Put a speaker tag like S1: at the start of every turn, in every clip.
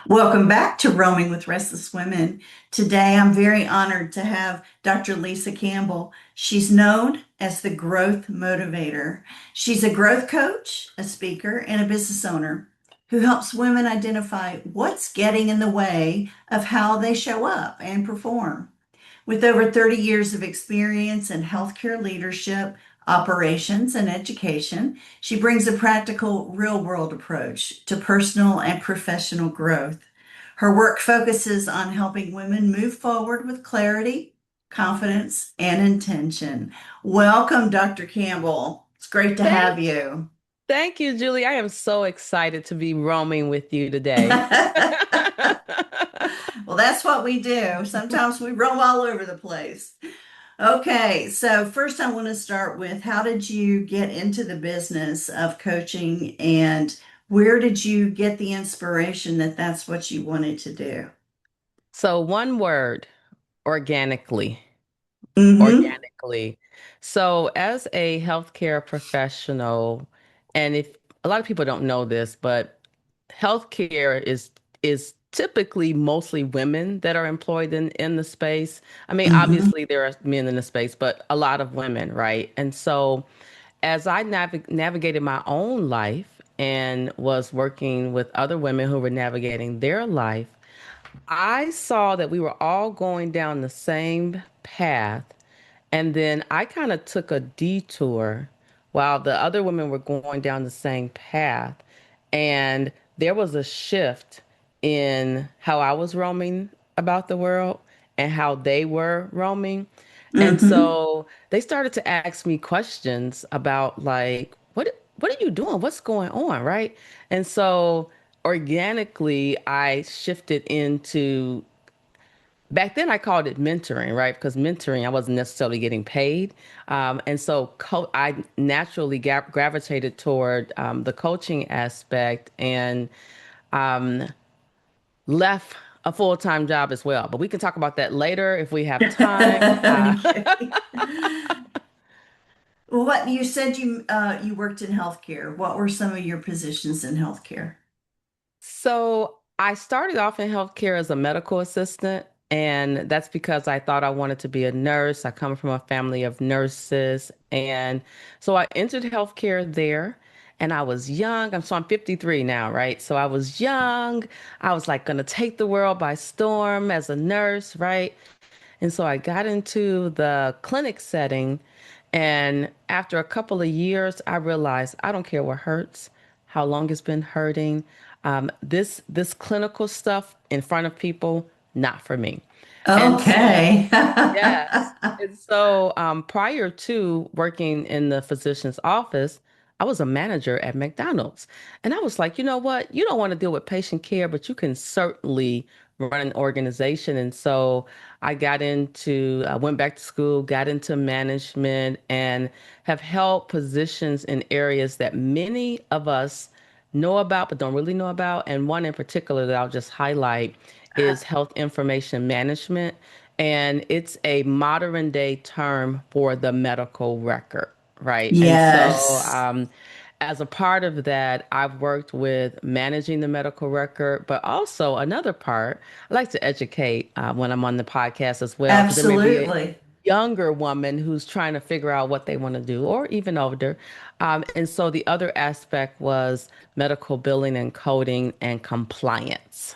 S1: Welcome back to Roaming with Restless Women. Today, I'm very honored to have Dr. Lisa Campbell. She's known as the growth motivator. She's a growth coach, a speaker, and a business owner who helps women identify what's getting in the way of how they show up and perform. With over 30 years of experience in healthcare leadership, operations, and education, she brings a practical, real world approach to personal and professional growth. Her work focuses on helping women move forward with clarity, confidence, and intention. Welcome, Dr. Campbell. It's great to
S2: Thank,
S1: have you.
S2: thank you, Julie. I am so excited to be roaming with you today.
S1: Well, that's what we do. Sometimes we roam all over the place. Okay, so first I want to start with how did you get into the business of coaching and where did you get the inspiration that that's what you wanted to do?
S2: So, one word, organically.
S1: Mm-hmm.
S2: Organically. So, as a healthcare professional, and if a lot of people don't know this, but healthcare is typically mostly women that are employed in the space. I mean,
S1: Mm-hmm.
S2: obviously there are men in the space, but a lot of women, right? And so as I navigated my own life and was working with other women who were navigating their life, I saw that we were all going down the same path. And then I kind of took a detour while the other women were going down the same path. And there was a shift in how I was roaming about the world and how they were roaming. And
S1: Mm-hmm.
S2: so they started to ask me questions about like, what are you doing? What's going on, right? And so organically I shifted into back then I called it mentoring, right? Because mentoring, I wasn't necessarily getting paid. And so I naturally gravitated toward the coaching aspect and um, left a full-time job as well. But we can talk about that later if we have time.
S1: Okay. Well, what you said you worked in healthcare. What were some of your positions in healthcare?
S2: So I started off in healthcare as a medical assistant, and that's because I thought I wanted to be a nurse. I come from a family of nurses, and so I entered healthcare there. And I was young. I'm 53 now, right? So I was young. I was like going to take the world by storm as a nurse, right? And so I got into the clinic setting. And after a couple of years, I realized I don't care what hurts, how long it's been hurting. This clinical stuff in front of people, not for me. And
S1: Okay.
S2: so, yes. And so, prior to working in the physician's office, I was a manager at McDonald's. And I was like, you know what? You don't want to deal with patient care, but you can certainly run an organization. And so I went back to school, got into management, and have held positions in areas that many of us know about, but don't really know about. And one in particular that I'll just highlight is health information management. And it's a modern day term for the medical record, right? And so,
S1: Yes.
S2: as a part of that, I've worked with managing the medical record, but also another part, I like to educate when I'm on the podcast as well, because there may be a
S1: Absolutely.
S2: younger woman who's trying to figure out what they want to do, or even older. And so the other aspect was medical billing and coding and compliance.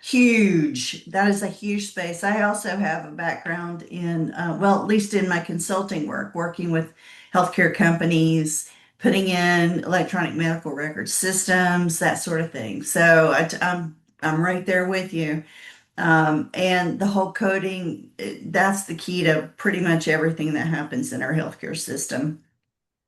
S1: Huge. That is a huge space. I also have a background in, well, at least in my consulting work, working with healthcare companies, putting in electronic medical record systems, that sort of thing. So I'm right there with you. And the whole coding, that's the key to pretty much everything that happens in our healthcare system.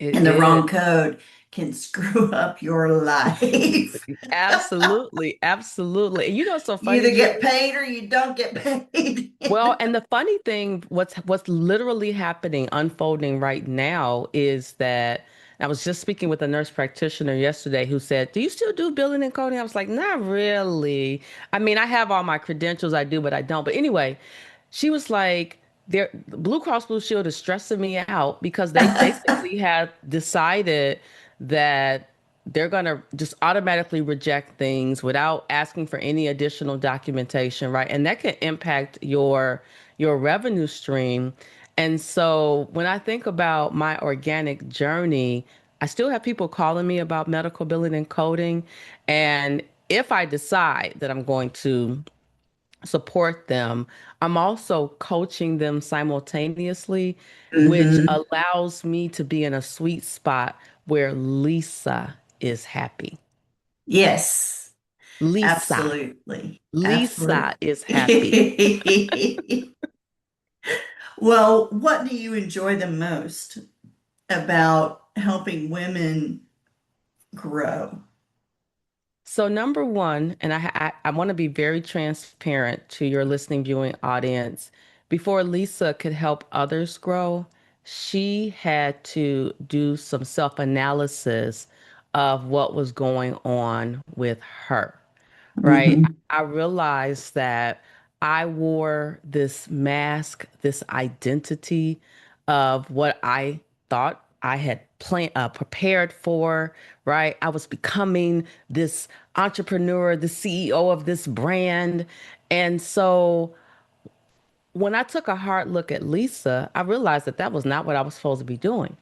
S2: It
S1: And the wrong
S2: is.
S1: code can screw up your life.
S2: Absolutely, absolutely. And you know, what's so
S1: You
S2: funny,
S1: either get
S2: Julie?
S1: paid or you don't get paid.
S2: Well, and the funny thing, what's literally happening, unfolding right now is that I was just speaking with a nurse practitioner yesterday who said, "Do you still do billing and coding?" I was like, "Not really. I mean, I have all my credentials, I do, but I don't." But anyway, she was like, Blue Cross Blue Shield is stressing me out because they basically have decided that they're going to just automatically reject things without asking for any additional documentation, right? And that can impact your revenue stream. And so when I think about my organic journey, I still have people calling me about medical billing and coding. And if I decide that I'm going to support them, I'm also coaching them simultaneously, which
S1: Hmm.
S2: allows me to be in a sweet spot where Lisa is happy.
S1: Yes,
S2: Lisa,
S1: absolutely.
S2: Lisa is happy.
S1: Absolutely. Well, what do you enjoy the most about helping women grow?
S2: So number one, and I want to be very transparent to your listening viewing audience. Before Lisa could help others grow, she had to do some self-analysis of what was going on with her, right?
S1: Hmm.
S2: I realized that I wore this mask, this identity of what I thought I had prepared for, right? I was becoming this entrepreneur, the CEO of this brand. And so when I took a hard look at Lisa, I realized that that was not what I was supposed to be doing.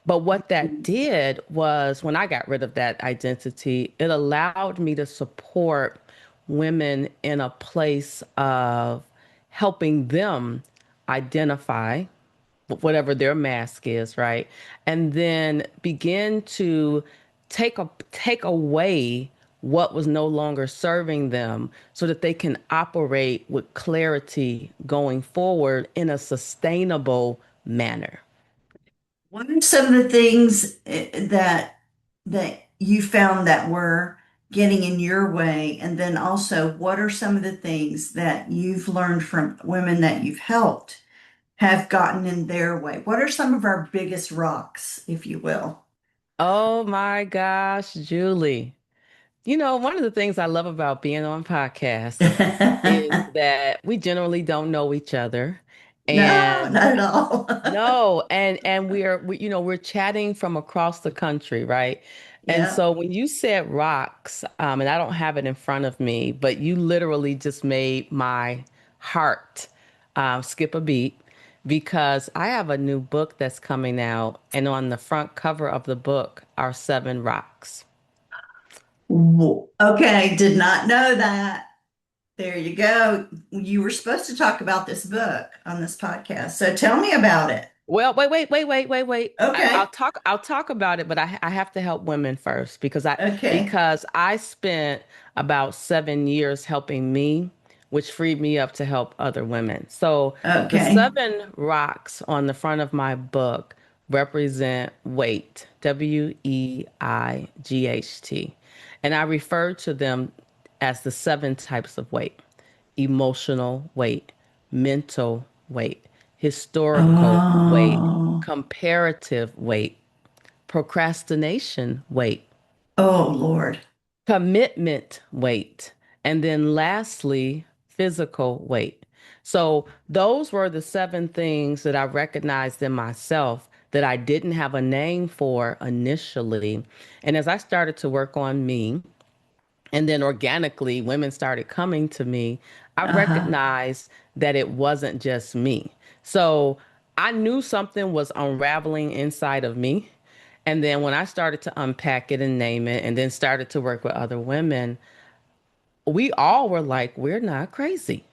S2: But what that did was when I got rid of that identity, it allowed me to support women in a place of helping them identify whatever their mask is, right? And then begin to take away what was no longer serving them so that they can operate with clarity going forward in a sustainable manner.
S1: What are some of the things that you found that were getting in your way? And then also, what are some of the things that you've learned from women that you've helped have gotten in their way? What are some of our biggest rocks, if you will?
S2: Oh my gosh, Julie. You know, one of the things I love about being on podcasts is that we generally don't know each other.
S1: No,
S2: And
S1: not at all.
S2: no, and we're chatting from across the country, right? And
S1: Yeah.
S2: so when you said rocks, and I don't have it in front of me, but you literally just made my heart skip a beat because I have a new book that's coming out, and on the front cover of the book are seven rocks.
S1: Okay, did not know that. There you go. You were supposed to talk about this book on this podcast. So tell me about it.
S2: Well, wait.
S1: Okay.
S2: I'll talk about it, but I have to help women first
S1: Okay.
S2: because I spent about 7 years helping me, which freed me up to help other women. So the
S1: Okay.
S2: seven rocks on the front of my book represent weight, WEIGHT. And I refer to them as the seven types of weight: emotional weight, mental weight, historical weight,
S1: Oh,
S2: comparative weight, procrastination weight,
S1: oh Lord.
S2: commitment weight, and then lastly, physical weight. So those were the seven things that I recognized in myself that I didn't have a name for initially. And as I started to work on me, and then organically, women started coming to me. I
S1: Uh-huh.
S2: recognized that it wasn't just me. So I knew something was unraveling inside of me. And then when I started to unpack it and name it, and then started to work with other women, we all were like, we're not crazy.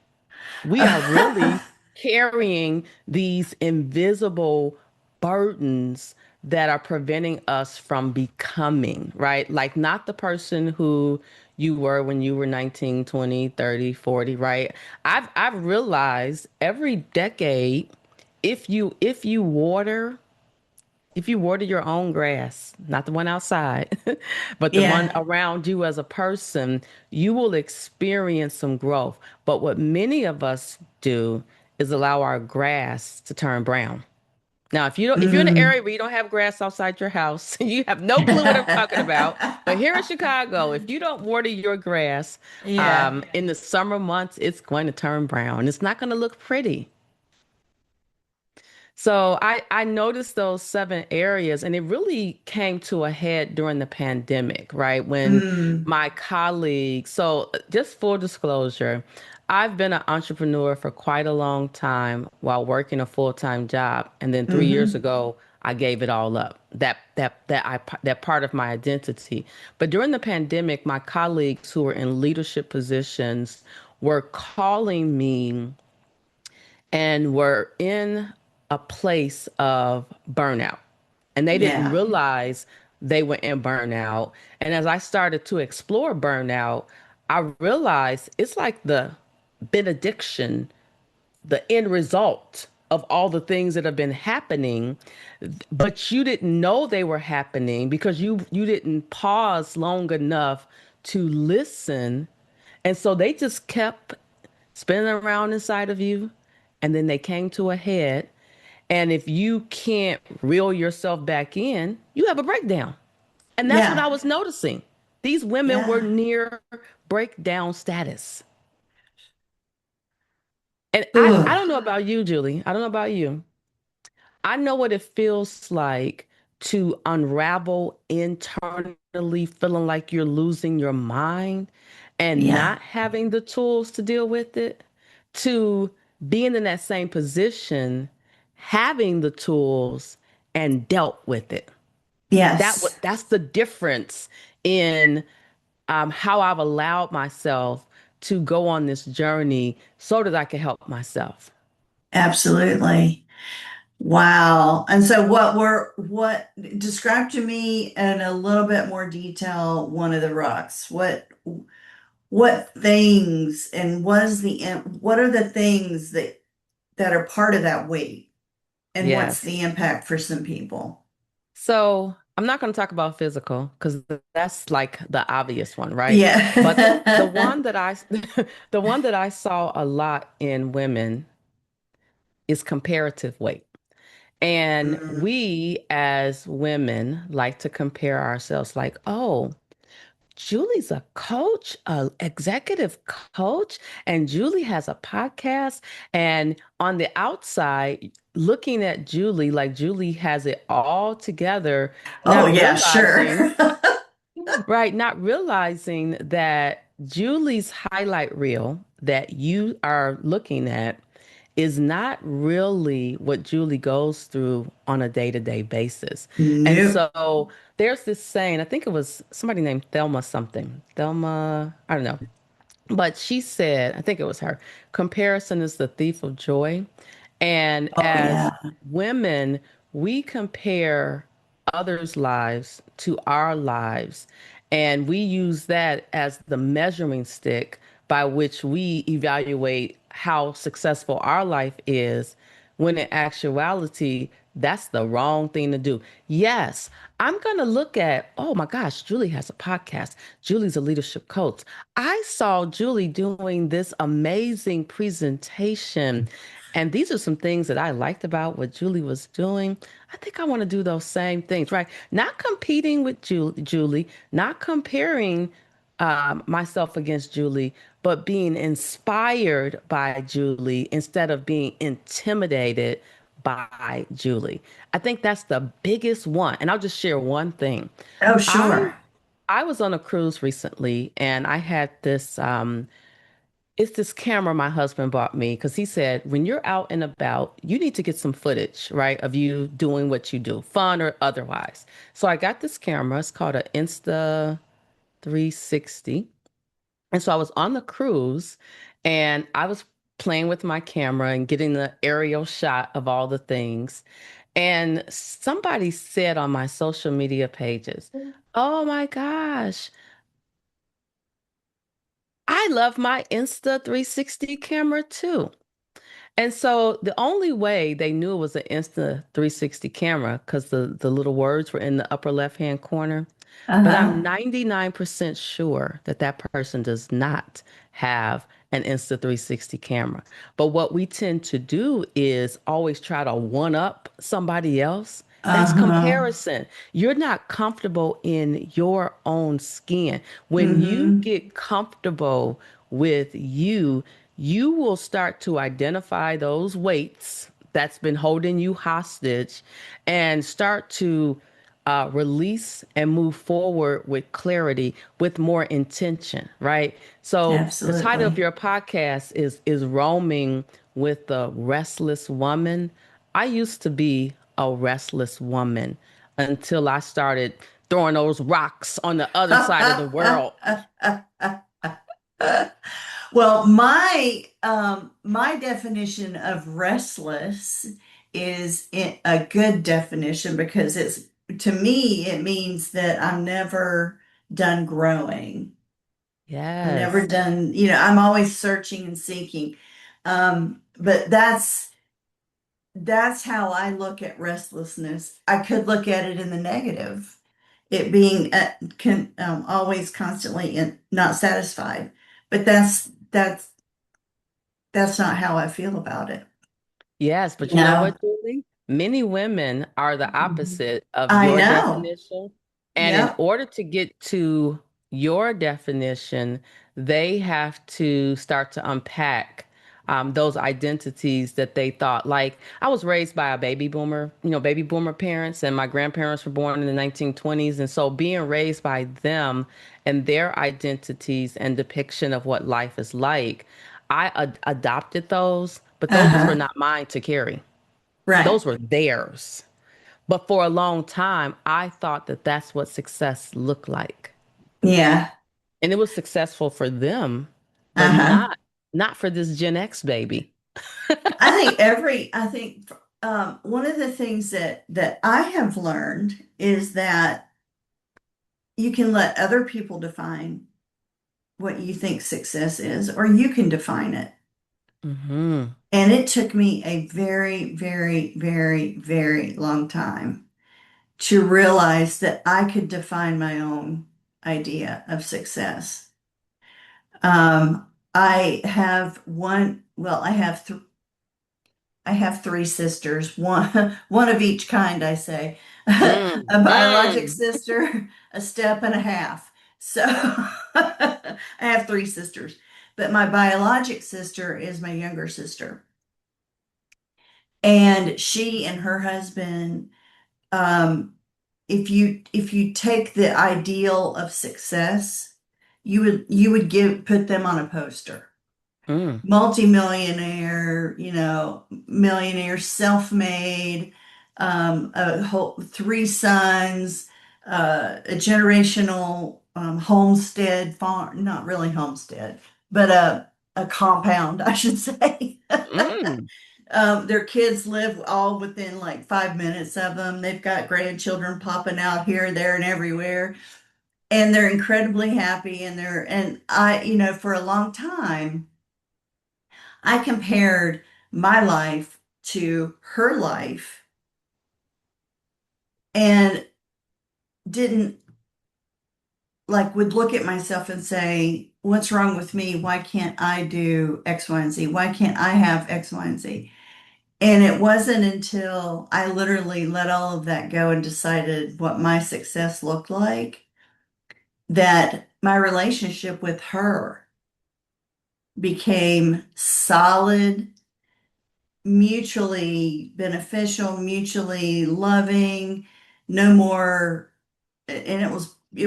S2: We are really carrying these invisible burdens that are preventing us from becoming, right? Like not the person who you were when you were 19, 20, 30, 40, right? I've realized every decade if you water your own grass, not the one outside, but the one
S1: Yeah.
S2: around you as a person, you will experience some growth. But what many of us do is allow our grass to turn brown. Now, if you're in an
S1: Mm.
S2: area where you don't have grass outside your house, you have no clue what I'm talking about. But here in Chicago, if you don't water your grass
S1: Yeah.
S2: in the summer months, it's going to turn brown. It's not going to look pretty. So I noticed those 7 areas, and it really came to a head during the pandemic, right? When
S1: Mm,
S2: my colleagues, so just full disclosure, I've been an entrepreneur for quite a long time while working a full-time job. And then 3 years
S1: hmm.
S2: ago, I gave it all up. That part of my identity. But during the pandemic, my colleagues who were in leadership positions were calling me and were in a place of burnout. And they didn't
S1: Yeah,
S2: realize they were in burnout. And as I started to explore burnout, I realized it's like the benediction, the end result of all the things that have been happening, but you didn't know they were happening because you didn't pause long enough to listen. And so they just kept spinning around inside of you, and then they came to a head. And if you can't reel yourself back in, you have a breakdown. And that's what
S1: yeah,
S2: I was noticing. These women were
S1: yeah.
S2: near breakdown status. And I
S1: Ugh.
S2: don't know about you, Julie. I don't know about you. I know what it feels like to unravel internally, feeling like you're losing your mind and
S1: Yeah,
S2: not having the tools to deal with it, to being in that same position, having the tools and dealt with it.
S1: yes,
S2: That's the difference in how I've allowed myself to go on this journey so that I can help myself.
S1: absolutely. Wow. And so what describe to me in a little bit more detail one of the rocks. What things and what are the things that are part of that weight and what's
S2: Yes.
S1: the impact for some people?
S2: So I'm not going to talk about physical because that's like the obvious one, right? But the
S1: Yeah.
S2: one that I the one that I saw a lot in women is comparative weight. And
S1: Mm.
S2: we as women like to compare ourselves like, oh, Julie's a coach, a executive coach, and Julie has a podcast. And on the outside, looking at Julie like Julie has it all together,
S1: Oh
S2: not
S1: yeah, sure.
S2: realizing, right, not realizing that Julie's highlight reel that you are looking at is not really what Julie goes through on a day-to-day basis. And
S1: Nope.
S2: so there's this saying, I think it was somebody named Thelma something. Thelma, I don't know. But she said, I think it was her, comparison is the thief of joy. And
S1: Oh
S2: as
S1: yeah.
S2: women, we compare others' lives to our lives, and we use that as the measuring stick by which we evaluate how successful our life is, when in actuality, that's the wrong thing to do. Yes, I'm going to look at, oh my gosh, Julie has a podcast. Julie's a leadership coach. I saw Julie doing this amazing presentation. And these are some things that I liked about what Julie was doing. I think I want to do those same things, right? Not competing with Julie, not comparing myself against Julie, but being inspired by Julie instead of being intimidated by Julie. I think that's the biggest one. And I'll just share one thing.
S1: Oh
S2: I
S1: sure.
S2: I was on a cruise recently and I had this it's this camera my husband bought me because he said when you're out and about, you need to get some footage, right, of you doing what you do, fun or otherwise. So I got this camera. It's called an Insta 360. And so I was on the cruise and I was playing with my camera and getting the aerial shot of all the things. And somebody said on my social media pages, "Oh my gosh, I love my Insta 360 camera too." And so the only way they knew it was an Insta 360 camera because the little words were in the upper left-hand corner. But I'm
S1: Uh-huh.
S2: 99% sure that that person does not have an Insta 360 camera. But what we tend to do is always try to one up somebody else. That's
S1: Uh-huh.
S2: comparison. You're not comfortable in your own skin. When you
S1: Mm-hmm.
S2: get comfortable with you, you will start to identify those weights that's been holding you hostage and start to release and move forward with clarity, with more intention, right? So the title of
S1: Absolutely.
S2: your podcast is roaming with the restless woman. I used to be a restless woman until I started throwing those rocks on the other side of the world.
S1: Well, my definition of restless is a good definition because it's to me it means that I'm never done growing. I'm never
S2: Yes.
S1: done, I'm always searching and seeking. But that's how I look at restlessness. I could look at it in the negative, it being always constantly not satisfied. But that's not how I feel about it.
S2: Yes, but
S1: You
S2: you know
S1: know,
S2: what, Julie? Many women are the opposite of
S1: I
S2: your
S1: know.
S2: definition. And in
S1: Yep.
S2: order to get to your definition, they have to start to unpack those identities that they thought. Like, I was raised by a baby boomer, baby boomer parents, and my grandparents were born in the 1920s. And so being raised by them and their identities and depiction of what life is like, I adopted those, but those were
S1: Uh-huh.
S2: not mine to carry.
S1: Right.
S2: Those were theirs. But for a long time, I thought that that's what success looked like.
S1: Yeah.
S2: And it was successful for them, but
S1: Uh-huh.
S2: not for this Gen X baby.
S1: I think one of the things that I have learned is that you can let other people define what you think success is, or you can define it.
S2: Hmm.
S1: And it took me a very, very, very, very long time to realize that I could define my own idea of success. I have I have three sisters, one of each kind, I say.
S2: Mm.
S1: A biologic
S2: Mm.
S1: sister, a step and a half. So I have three sisters, but my biologic sister is my younger sister. And she and her husband, um, if you take the ideal of success, you would put them on a poster.
S2: Mm.
S1: Multimillionaire, millionaire, self-made, a whole three sons, a generational homestead farm, not really homestead, but a compound, I should say.
S2: Mm.
S1: Their kids live all within like 5 minutes of them. They've got grandchildren popping out here, there, and everywhere. And they're incredibly happy. And for a long time, I compared my life to her life and didn't would look at myself and say, what's wrong with me? Why can't I do X, Y, and Z? Why can't I have X, Y, and Z? And it wasn't until I literally let all of that go and decided what my success looked like that my relationship with her became solid, mutually beneficial, mutually loving, no more, and it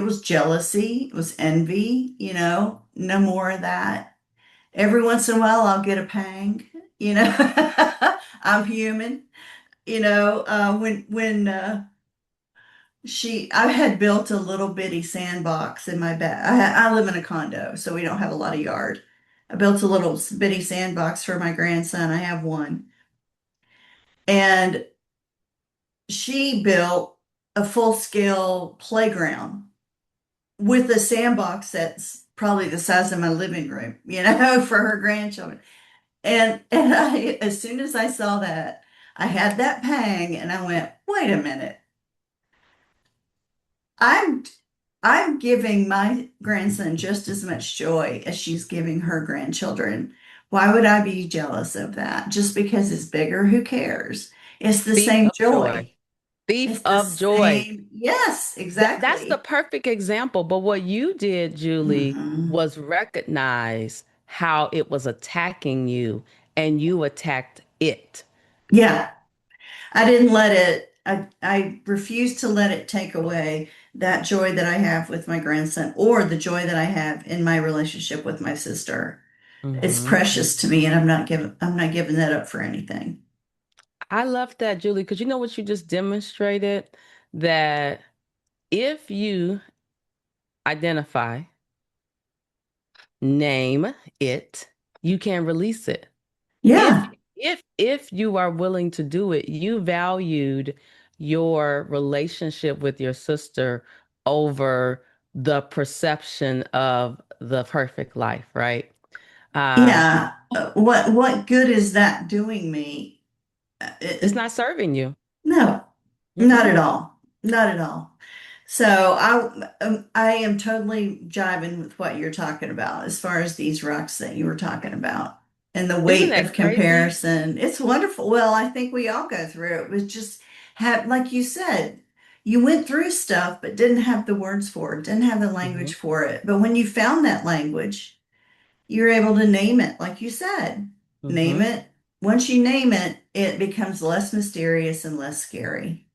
S1: was jealousy, it was envy, no more of that. Every once in a while I'll get a pang, you know. I'm human, when I had built a little bitty sandbox in my back. I live in a condo, so we don't have a lot of yard. I built a little bitty sandbox for my grandson. I have one. And she built a full-scale playground with a sandbox that's probably the size of my living room, for her grandchildren. And as soon as I saw that, I had that pang and I went, wait a minute. I'm I'm giving my grandson just as much joy as she's giving her grandchildren. Why would I be jealous of that? Just because it's bigger, who cares? It's the
S2: Thief
S1: same
S2: of joy.
S1: joy.
S2: Thief
S1: It's the
S2: of joy.
S1: same. Yes,
S2: That's the
S1: exactly.
S2: perfect example. But what you did, Julie,
S1: Hmm.
S2: was recognize how it was attacking you and you attacked it.
S1: Yeah. I didn't let it, I refused to let it take away that joy that I have with my grandson or the joy that I have in my relationship with my sister. It's
S2: Hmm.
S1: precious to me and I'm not giving that up for anything.
S2: I love that, Julie, because you know what you just demonstrated? That if you identify, name it, you can release it. If
S1: Yeah.
S2: if you are willing to do it, you valued your relationship with your sister over the perception of the perfect life, right? Uh,
S1: Yeah. What good is that doing me?
S2: it's not serving you.
S1: No, not at
S2: Mm-mm.
S1: all. Not at all. So I am totally jiving with what you're talking about as far as these rocks that you were talking about and the
S2: Isn't
S1: weight of
S2: that crazy?
S1: comparison. It's wonderful. Well, I think we all go through it. It was just have, like you said, you went through stuff but didn't have the words for it, didn't have the
S2: Hmm.
S1: language for it. But when you found that language, you're able to name it, like you said. Name
S2: Hmm.
S1: it. Once you name it, it becomes less mysterious and less scary.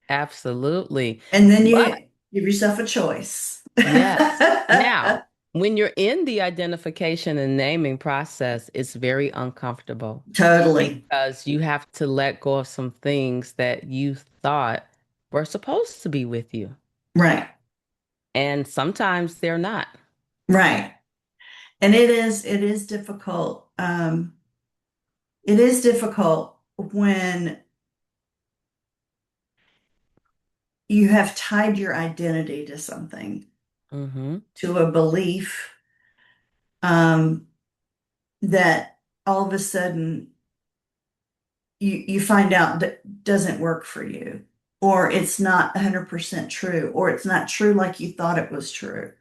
S2: Absolutely.
S1: And then
S2: But
S1: you give yourself a choice.
S2: yes. Now, when you're in the identification and naming process, it's very uncomfortable
S1: Totally.
S2: because you have to let go of some things that you thought were supposed to be with you.
S1: Right.
S2: And sometimes they're not.
S1: Right. And it is difficult. It is difficult when you have tied your identity to something,
S2: Hmm.
S1: to a belief, um, that all of a sudden you find out that doesn't work for you, or it's not 100% true, or it's not true like you thought it was true,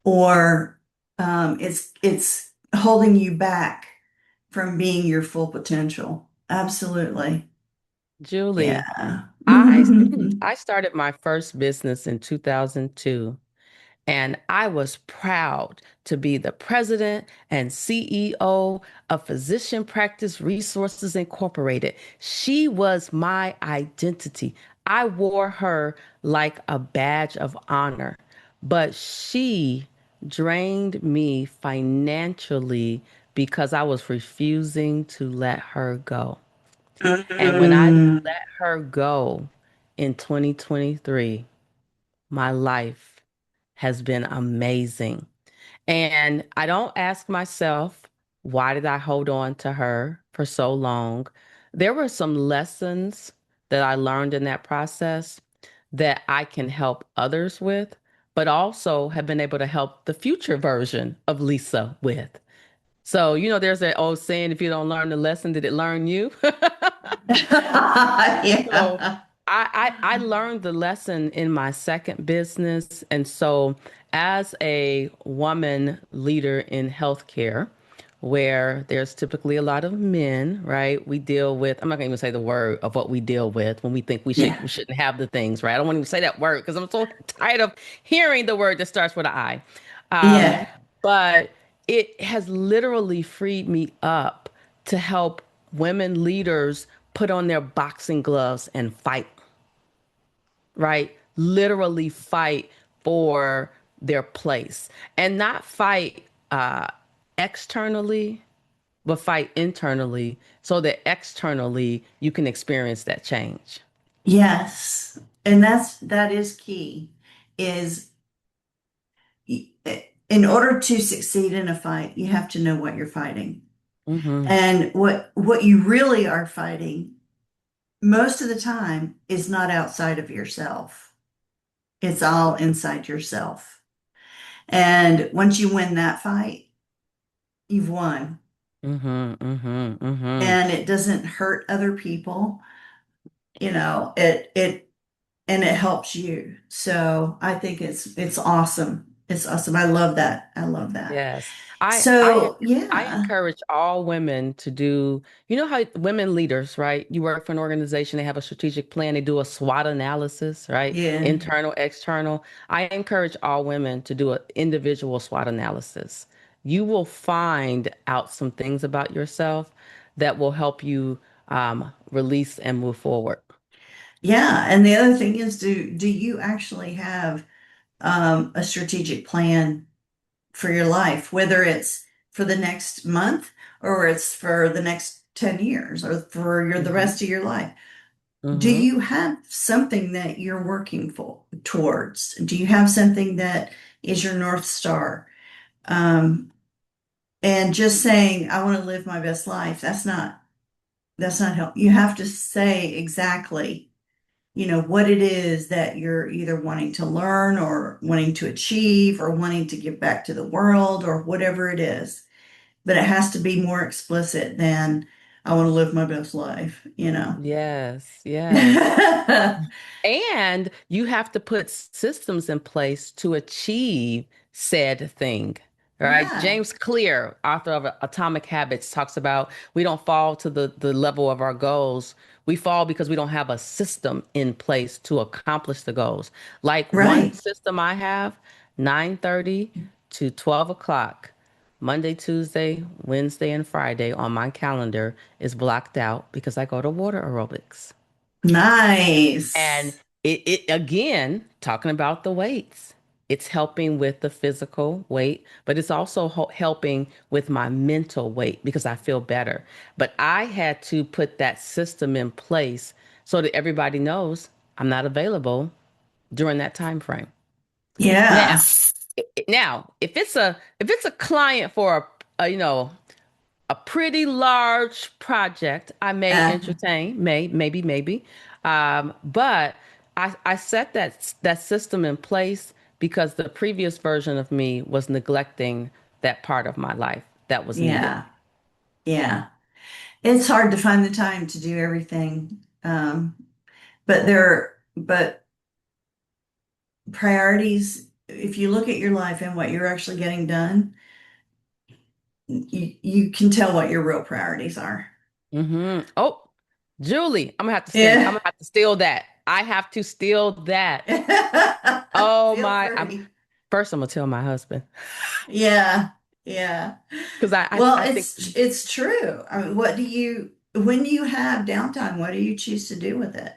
S1: or it's holding you back from being your full potential. Absolutely.
S2: Julie,
S1: Yeah.
S2: I I started my first business in 2002. And I was proud to be the president and CEO of Physician Practice Resources Incorporated. She was my identity. I wore her like a badge of honor, but she drained me financially because I was refusing to let her go. And when I
S1: Mm.
S2: let her go in 2023, my life has been amazing. And I don't ask myself, why did I hold on to her for so long? There were some lessons that I learned in that process that I can help others with, but also have been able to help the future version of Lisa with. So, there's that old saying, if you don't learn the lesson, did it learn you? So
S1: Yeah.
S2: I learned the lesson in my second business. And so as a woman leader in healthcare, where there's typically a lot of men, right? We deal with, I'm not gonna even say the word of what we deal with when we think
S1: Yeah.
S2: we shouldn't have the things, right? I don't want to even say that word because I'm so tired of hearing the word that starts with an I. Um,
S1: Yeah.
S2: but it has literally freed me up to help women leaders put on their boxing gloves and fight, right? Literally fight for their place and not fight externally, but fight internally so that externally you can experience that change.
S1: Yes. And that is key is in order to succeed in a fight, you have to know what you're fighting.
S2: Hmm.
S1: And what you really are fighting most of the time is not outside of yourself. It's all inside yourself. And once you win that fight, you've won.
S2: Hmm. Hmm. Hmm.
S1: And it doesn't hurt other people. It and it helps you. So I think it's awesome. It's awesome. I love that. I love that.
S2: Yes. I
S1: So
S2: I
S1: yeah,
S2: encourage all women to do, how women leaders, right? You work for an organization, they have a strategic plan, they do a SWOT analysis, right?
S1: yeah.
S2: Internal, external. I encourage all women to do an individual SWOT analysis. You will find out some things about yourself that will help you release and move forward.
S1: Yeah. And the other thing is, do you actually have a strategic plan for your life, whether it's for the next month or it's for the next 10 years or for the
S2: Hmm.
S1: rest of your life? Do
S2: Hmm.
S1: you have something that you're working for towards? Do you have something that is your North Star? Um, and just saying, I want to live my best life, that's not help. You have to say exactly, what it is that you're either wanting to learn or wanting to achieve or wanting to give back to the world or whatever it is. But it has to be more explicit than I want to live my best life.
S2: Yes, yes. And you have to put systems in place to achieve said thing. All right.
S1: Yeah,
S2: James Clear, author of Atomic Habits, talks about we don't fall to the level of our goals. We fall because we don't have a system in place to accomplish the goals. Like one
S1: right.
S2: system I have, 9:30 to 12 o'clock, Monday, Tuesday, Wednesday, and Friday on my calendar is blocked out because I go to water aerobics. And
S1: Nice.
S2: it again, talking about the weights, it's helping with the physical weight, but it's also helping with my mental weight because I feel better. But I had to put that system in place so that everybody knows I'm not available during that time frame. Now,
S1: Yeah.
S2: if it's a client for a pretty large project, I may
S1: Uh,
S2: entertain, maybe. But I set that system in place because the previous version of me was neglecting that part of my life that was needed.
S1: yeah. Yeah. It's hard to find the time to do everything. But priorities, if you look at your life and what you're actually getting done, you can tell what your real priorities are.
S2: Oh, Julie, I'm
S1: Yeah.
S2: gonna have to steal that. I have to steal that. Oh
S1: Feel
S2: my, I'm
S1: free.
S2: first I'm gonna tell my husband
S1: Yeah. Yeah.
S2: because
S1: Well,
S2: I think
S1: it's true. I mean, when you have downtime, what do you choose to do with it?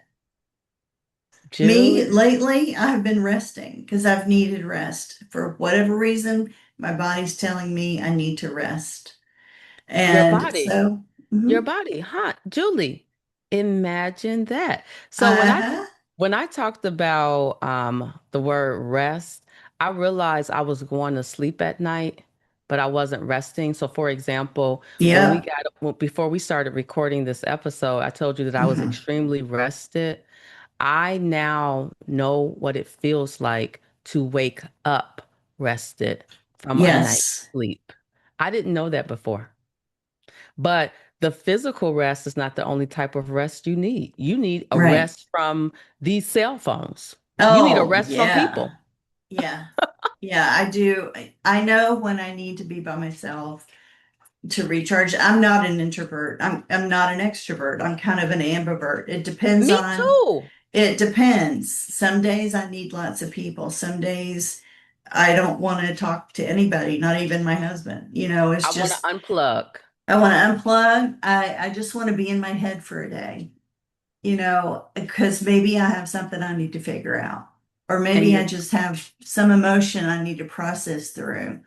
S1: Me,
S2: Julie,
S1: lately, I've been resting because I've needed rest. For whatever reason, my body's telling me I need to rest.
S2: your
S1: And
S2: body.
S1: so,
S2: Your
S1: mhm.
S2: body, huh? Julie, imagine that. So
S1: Uh-huh.
S2: when I talked about the word rest, I realized I was going to sleep at night, but I wasn't resting. So for example,
S1: Yep.
S2: before we started recording this episode, I told you that I was
S1: Mhm.
S2: extremely rested. I now know what it feels like to wake up rested from a night's
S1: Yes.
S2: sleep. I didn't know that before. But the physical rest is not the only type of rest you need. You need a
S1: Right.
S2: rest from these cell phones. You need a
S1: Oh,
S2: rest from
S1: yeah.
S2: people.
S1: Yeah. Yeah, I do. I know when I need to be by myself to recharge. I'm not an introvert. I'm not an extrovert. I'm kind of an ambivert.
S2: Me too.
S1: It depends. Some days I need lots of people. Some days I don't want to talk to anybody, not even my husband.
S2: I
S1: It's
S2: want to
S1: just
S2: unplug.
S1: I want to unplug. I just want to be in my head for a day, because maybe I have something I need to figure out. Or
S2: And
S1: maybe I just have some emotion I need to process through.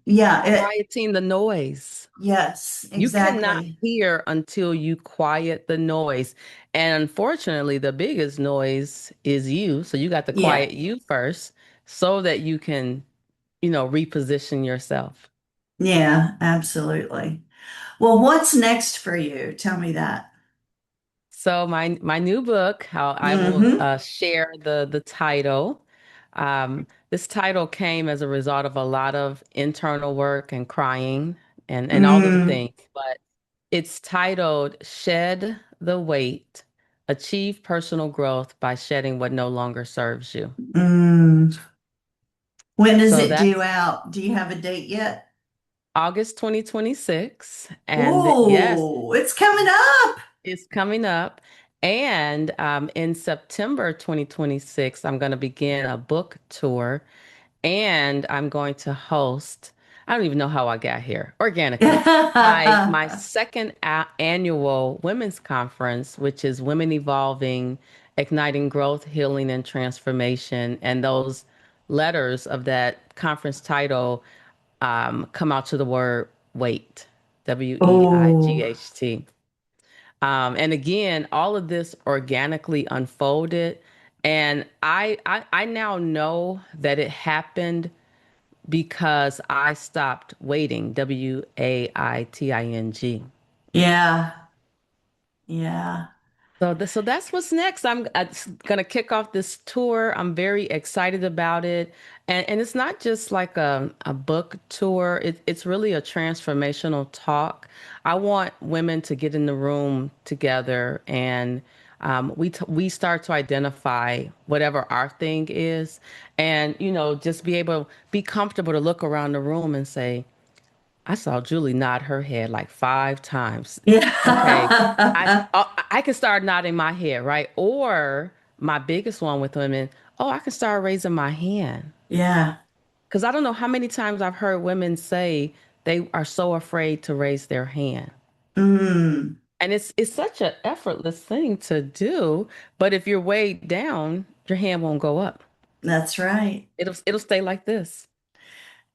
S1: Yeah,
S2: quieting the noise.
S1: yes,
S2: You cannot
S1: exactly.
S2: hear until you quiet the noise. And unfortunately, the biggest noise is you. So you got to
S1: Yeah,
S2: quiet you first so that you can, reposition yourself.
S1: yeah, absolutely. Well, what's next for you? Tell me that.
S2: So my new book, how I will
S1: Mm-hmm.
S2: share the title. This title came as a result of a lot of internal work and crying and all of the
S1: Mm,
S2: things, but it's titled "Shed the Weight: Achieve Personal Growth by Shedding What No Longer Serves You."
S1: mm. When is
S2: So
S1: it due
S2: that's
S1: out? Do you have a date yet?
S2: August 2026, and yes,
S1: Oh, it's coming up.
S2: it's coming up. And in September 2026, I'm going to begin a book tour and I'm going to host. I don't even know how I got here organically. My second annual women's conference, which is Women Evolving, Igniting Growth, Healing, and Transformation, and those letters of that conference title come out to the word wait,
S1: Oh,
S2: WEIGHT. And again, all of this organically unfolded, and I now know that it happened because I stopped waiting. WAITING.
S1: yeah, yeah,
S2: So that's what's next. I'm gonna kick off this tour. I'm very excited about it, and it's not just like a book tour. It's really a transformational talk. I want women to get in the room together, and we start to identify whatever our thing is, and just be comfortable to look around the room and say, I saw Julie nod her head like 5 times. Okay.
S1: yeah,
S2: I can start nodding my head, right? Or my biggest one with women, oh, I can start raising my hand.
S1: yeah.
S2: Because I don't know how many times I've heard women say they are so afraid to raise their hand.
S1: Mm,
S2: And it's such an effortless thing to do, but if you're weighed down, your hand won't go up.
S1: that's right.
S2: It'll stay like this.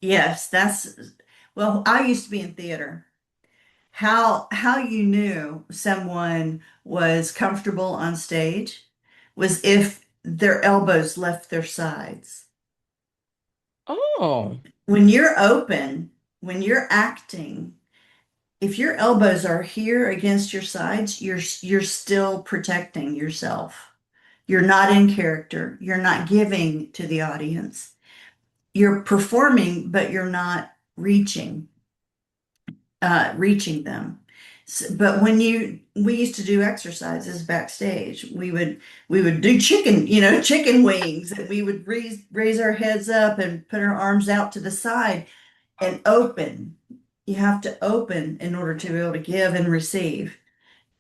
S1: Yes, well, I used to be in theater. How you knew someone was comfortable on stage was if their elbows left their sides.
S2: Oh,
S1: When you're open, when you're acting, if your elbows are here against your sides, you're still protecting yourself. You're not in character. You're not giving to the audience. You're performing, but you're not reaching them. But we used to do exercises backstage. We would do chicken wings, and we would raise our heads up and put our arms out to the side and open. You have to open in order to be able to give and receive.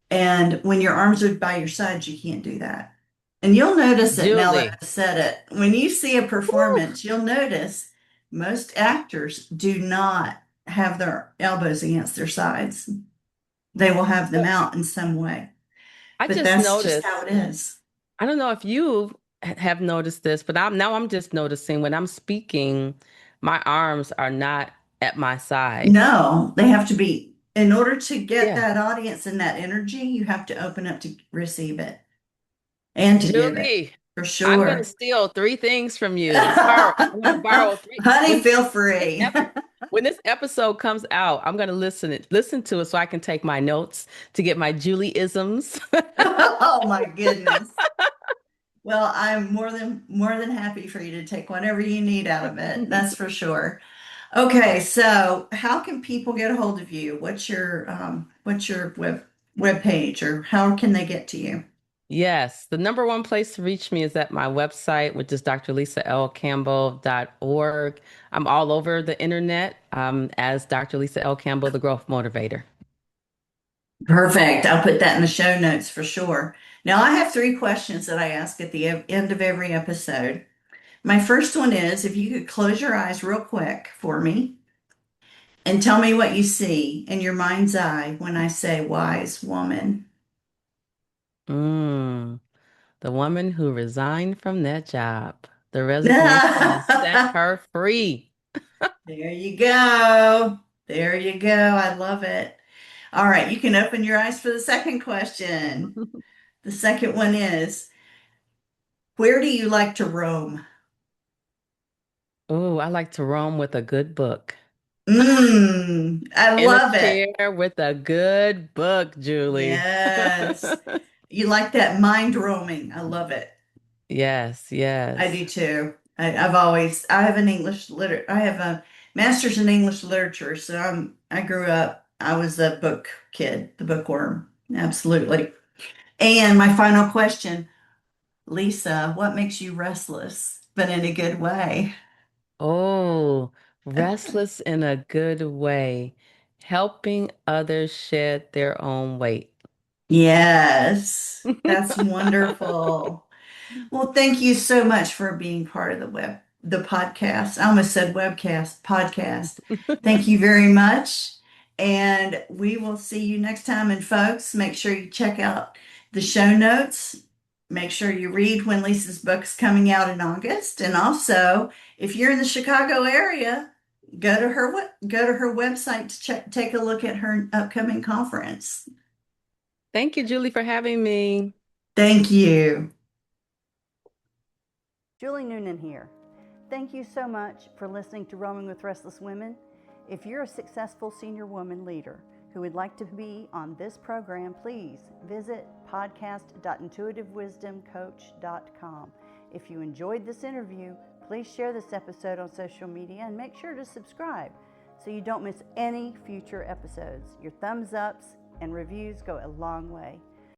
S1: And when your arms are by your sides, you can't do that. And you'll notice it now that
S2: Julie.
S1: I said it. When you see a
S2: Woo.
S1: performance, you'll notice most actors do not have their elbows against their sides. They will have them out in some way.
S2: I
S1: But
S2: just
S1: that's just how
S2: noticed.
S1: it is.
S2: I don't know if you have noticed this, but I'm just noticing when I'm speaking, my arms are not at my side.
S1: No, they have to be, in order to get
S2: Yeah.
S1: that audience and that energy, you have to open up to receive it and to give it
S2: Julie,
S1: for
S2: I'm gonna
S1: sure.
S2: steal three things from you. Borrow. I'm gonna borrow three.
S1: Honey,
S2: When
S1: feel
S2: this
S1: free.
S2: ep- when this episode comes out, I'm gonna listen to it so I can take my notes to get my Julie isms.
S1: Oh my goodness. Well, I'm more than happy for you to take whatever you need out of it. That's for sure. Okay, so how can people get a hold of you? What's your web page, or how can they get to you?
S2: Yes, the number one place to reach me is at my website, which is drlisalcampbell.org. I'm all over the internet as Dr. Lisa L. Campbell, the Growth Motivator.
S1: Perfect. I'll put that in the show notes for sure. Now, I have three questions that I ask at the end of every episode. My first one is if you could close your eyes real quick for me and tell me what you see in your mind's eye when I say wise woman.
S2: Mm, the woman who resigned from that job. The resignation has set
S1: There
S2: her free.
S1: you go. There you go. I love it. All right, you can open your eyes for the second question. The second one is, where do you like to roam?
S2: Oh, I like to roam with a good book.
S1: I
S2: In a
S1: love it.
S2: chair with a good book, Julie.
S1: Yes. You like that mind roaming. I love it.
S2: Yes,
S1: I
S2: yes.
S1: do too. I have an I have a master's in English literature, so I grew up, I was a book kid, the bookworm. Absolutely. And my final question, Lisa, what makes you restless, but in a good way?
S2: Oh, restless in a good way, helping others shed their own weight.
S1: Yes, that's wonderful. Well, thank you so much for being part of the the podcast. I almost said webcast, podcast. Thank you very much. And we will see you next time. And folks, make sure you check out the show notes. Make sure you read when Lisa's book's coming out in August. And also, if you're in the Chicago area, go to her website to take a look at her upcoming conference.
S2: Thank you, Julie, for having me.
S1: Thank you.
S3: Julie Noonan here. Thank you so much for listening to Roaming with Restless Women. If you're a successful senior woman leader who would like to be on this program, please visit podcast.intuitivewisdomcoach.com. If you enjoyed this interview, please share this episode on social media and make sure to subscribe so you don't miss any future episodes. Your thumbs ups and reviews go a long way.